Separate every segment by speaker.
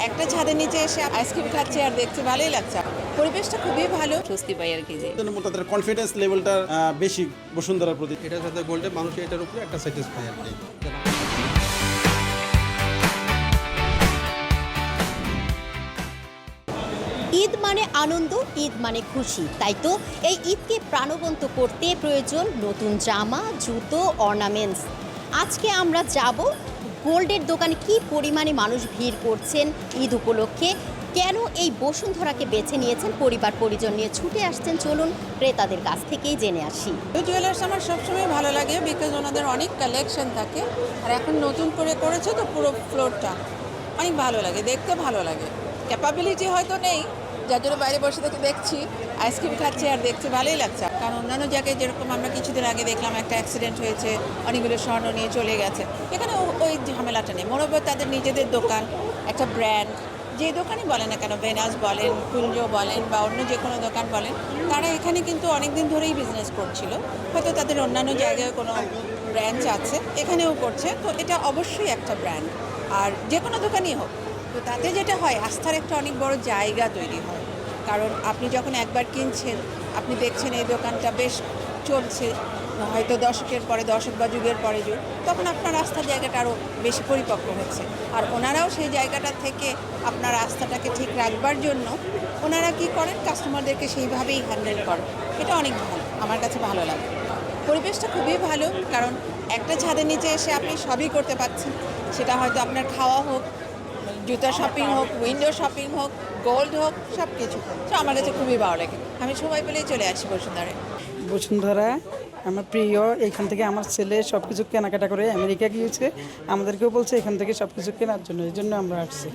Speaker 1: একটা ছাদের নিচে এসে আইসক্রিম খাচ্ছে আর দেখতে ভালোই লাগছে। পরিবেশটা খুবই ভালো, স্বস্তি পাই আর কি। যে
Speaker 2: তাদের কনফিডেন্স লেভেলটা বেশি বসুন্ধরার প্রতি।
Speaker 3: এটার সাথে গোল্ডে মানুষ এটার উপরে একটা স্যাটিসফাই আর কি।
Speaker 4: ঈদ মানে আনন্দ, ঈদ মানে খুশি, তাই তো এই ঈদকে প্রাণবন্ত করতে প্রয়োজন নতুন জামা, জুতো, অর্নামেন্টস। আজকে আমরা যাব গোল্ডের দোকানে কি পরিমাণে মানুষ ভিড় করছেন ঈদ উপলক্ষে, কেন এই বসুন্ধরাকে বেছে নিয়েছেন, পরিবার পরিজন নিয়ে ছুটে আসছেন। চলুন ক্রেতাদের কাছ থেকেই জেনে আসি।
Speaker 1: জুয়েলার্স আমার সবসময় ভালো লাগে, বিকজ ওনাদের অনেক কালেকশন থাকে, আর এখন নতুন করে করেছে তো পুরো ফ্লোরটা অনেক ভালো লাগে, দেখতে ভালো লাগে। ক্যাপাবিলিটি হয়তো নেই, যার জন্য বাইরে বসে থেকে দেখছি আইসক্রিম খাচ্ছে আর দেখতে ভালোই লাগছে। কারণ অন্যান্য জায়গায় যেরকম আমরা কিছুদিন আগে দেখলাম একটা অ্যাক্সিডেন্ট হয়েছে, অনেকগুলো স্বর্ণ নিয়ে চলে গেছে, এখানে ওই ঝামেলাটা নেই। মোরোবার তাদের নিজেদের দোকান, একটা ব্র্যান্ড, যে দোকানই বলেন না কেন, ভেনাস বলেন, কুঞ্জ বলেন বা অন্য যে কোনো দোকান বলেন, তারা এখানে কিন্তু অনেক দিন ধরেই বিজনেস করছিল। হয়তো তাদের অন্যান্য জায়গায় কোনো ব্রাঞ্চ আছে, এখানেও করছে, তো এটা অবশ্যই একটা ব্র্যান্ড। আর যে কোনো দোকানই হোক, তো তাতে যেটা হয় আস্থার একটা অনেক বড় জায়গা তৈরি হয়। কারণ আপনি যখন একবার কিনছেন, আপনি দেখছেন এই দোকানটা বেশ চলছে, হয়তো দশকের পরে দশক বা যুগের পরে যুগ, তখন আপনার আস্থার জায়গাটা আরও বেশি পরিপক্ক হচ্ছে। আর ওনারাও সেই জায়গাটা থেকে আপনার আস্থাটাকে ঠিক রাখবার জন্য ওনারা কী করেন, কাস্টমারদেরকে সেইভাবেই হ্যান্ডেল করেন। এটা অনেক ভালো, আমার কাছে ভালো লাগে। পরিবেশটা খুবই ভালো, কারণ একটা ছাদের নিচে এসে আপনি সবই করতে পারছেন। সেটা হয়তো আপনার খাওয়া হোক, জুতা শপিং হোক, উইন্ডো শপিং হোক, গোল্ড হোক, সব কিছু। তো আমার কাছে খুবই ভালো লাগে। আমি সময় পেলেই চলে আসি বসুন্ধরায়।
Speaker 5: বসুন্ধরা আমার প্রিয়। এখান থেকে আমার ছেলে সব কিছু কেনাকাটা করে আমেরিকা গিয়েছে, আমাদেরকেও বলছে এখান থেকে সব কিছু কেনার জন্য, এই জন্য আমরা আসছি।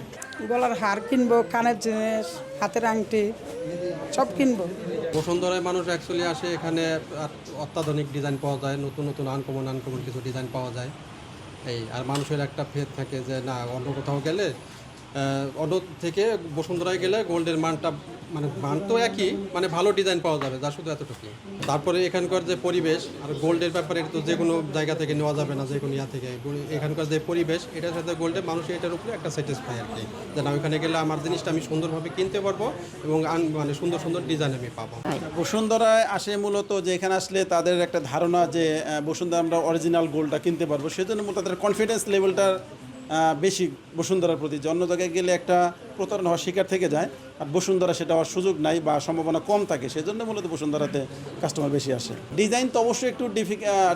Speaker 5: গলার হার কিনবো, কানের জিনিস, হাতের আংটি সব কিনবো।
Speaker 3: বসুন্ধরায় মানুষ অ্যাকচুয়ালি আসে, এখানে অত্যাধুনিক ডিজাইন পাওয়া যায়, নতুন নতুন আনকমন কিছু ডিজাইন পাওয়া যায়। আর মানুষের একটা ফেদ থাকে যে না, অন্য কোথাও গেলে অন্য থেকে বসুন্ধরায় গেলে গোল্ডের মানটা, মানে মান তো একই, মানে ভালো ডিজাইন পাওয়া যাবে, যা শুধু এতটুকুই। তারপরে এখানকার যে পরিবেশ, আর গোল্ডের ব্যাপারে তো যে কোনো জায়গা থেকে নেওয়া যাবে না, যে কোনো ইয়া থেকে। এখানকার যে পরিবেশ, এটার সাথে গোল্ডে মানুষ এটার উপরে একটা স্যাটিসফাই আর কি, যে না ওইখানে গেলে আমার জিনিসটা আমি সুন্দরভাবে কিনতে পারবো এবং মানে সুন্দর সুন্দর ডিজাইন আমি পাবো।
Speaker 2: বসুন্ধরায় আসে মূলত যে এখানে আসলে তাদের একটা ধারণা যে বসুন্ধরা আমরা অরিজিনাল গোল্ডটা কিনতে পারবো, সেজন্য মূলত তাদের কনফিডেন্স লেভেলটা বেশি বসুন্ধরার প্রতি। যে অন্য জায়গায় গেলে একটা প্রতারণা হওয়ার শিকার থেকে যায়, আর বসুন্ধরা সেটা হওয়ার সুযোগ নাই বা সম্ভাবনা কম থাকে, সেজন্য মূলত বসুন্ধরাতে কাস্টমার বেশি আসে। ডিজাইন তো অবশ্যই একটু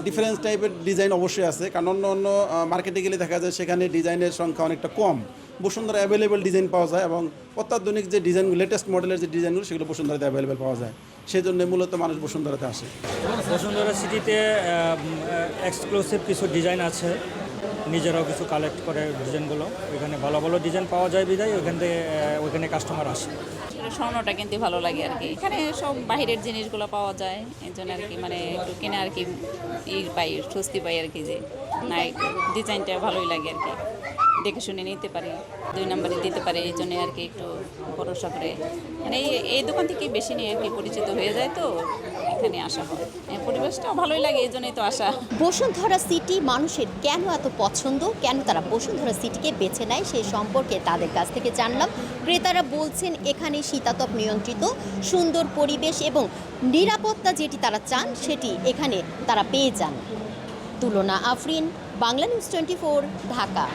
Speaker 2: ডিফারেন্স টাইপের ডিজাইন অবশ্যই আছে, কারণ অন্য অন্য মার্কেটে গেলে দেখা যায় সেখানে ডিজাইনের সংখ্যা অনেকটা কম। বসুন্ধরা অ্যাভেলেবেল ডিজাইন পাওয়া যায়, এবং অত্যাধুনিক যে ডিজাইনগুলো, লেটেস্ট মডেলের যে ডিজাইনগুলো, সেগুলো বসুন্ধরাতে অ্যাভেলেবেল পাওয়া যায়। সেই জন্য মূলত মানুষ বসুন্ধরাতে আসে।
Speaker 6: বসুন্ধরা সিটিতে এক্সক্লুসিভ কিছু ডিজাইন আছে, নিজেরাও কিছু কালেক্ট করে ডিজাইনগুলো, ওইখানে ভালো ভালো ডিজাইন পাওয়া যায় বিধায় ওইখানে কাস্টমার আসে।
Speaker 7: স্বর্ণটা কিনতে ভালো লাগে আর কি, এখানে সব বাহিরের জিনিসগুলো পাওয়া যায়, এই জন্য আর কি মানে একটু কিনে আর কি পাই, স্বস্তি পাই আর কি, যে না ডিজাইনটা ভালোই লাগে আর কি, দেখে শুনে নিতে পারি, 2 নম্বরে দিতে পারে, এই জন্য আর কি একটু ভরসা করে মানে এই দোকান থেকেই বেশি নিয়ে আর কি পরিচিত হয়ে যায়, তো এখানে আসা হয়। পরিবেশটাও ভালোই লাগে, এই জন্যই তো আসা।
Speaker 4: বসুন্ধরা সিটি মানুষের কেন এত পছন্দ, কেন তারা বসুন্ধরা সিটিকে বেছে নেয়, সেই সম্পর্কে তাদের কাছ থেকে জানলাম। ক্রেতারা বলছেন এখানে শীতাতপ নিয়ন্ত্রিত সুন্দর পরিবেশ এবং নিরাপত্তা যেটি তারা চান সেটি এখানে তারা পেয়ে যান। তুলনা আফরিন, বাংলা নিউজ 24, ঢাকা।